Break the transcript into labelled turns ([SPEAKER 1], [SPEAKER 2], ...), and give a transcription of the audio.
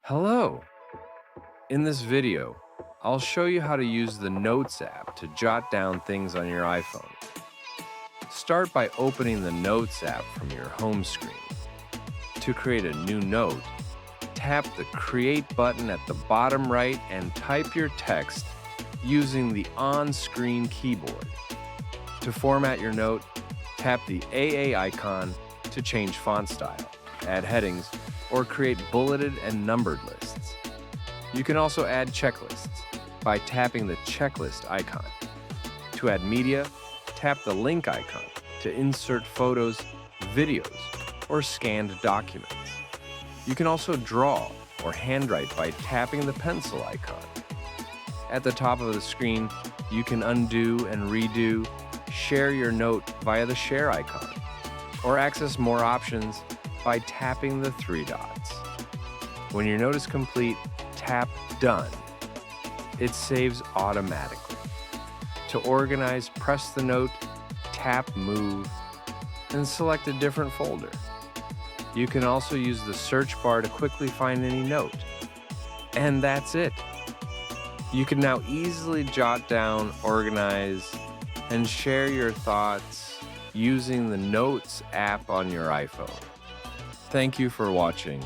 [SPEAKER 1] Hello! In this video, I'll show you how to use the Notes app to jot down things on your iPhone. Start by opening the Notes app from your home screen. To create a new note, tap the Create button at the bottom right and type your text using the on-screen keyboard. To format your note, tap the AA icon to change font style, add headings, or create bulleted and numbered lists. You can also add checklists by tapping the checklist icon. To add media, tap the link icon to insert photos, videos, or scanned documents. You can also draw or handwrite by tapping the pencil icon. At the top of the screen, you can undo and redo, share your note via the share icon, or access more options by tapping the three dots. When your note is complete, tap Done. It saves automatically. To organize, press the note, tap Move, and select a different folder. You can also use the search bar to quickly find any note. And that's it. You can now easily jot down, organize, and share your thoughts using the Notes app on your iPhone. Thank you for watching.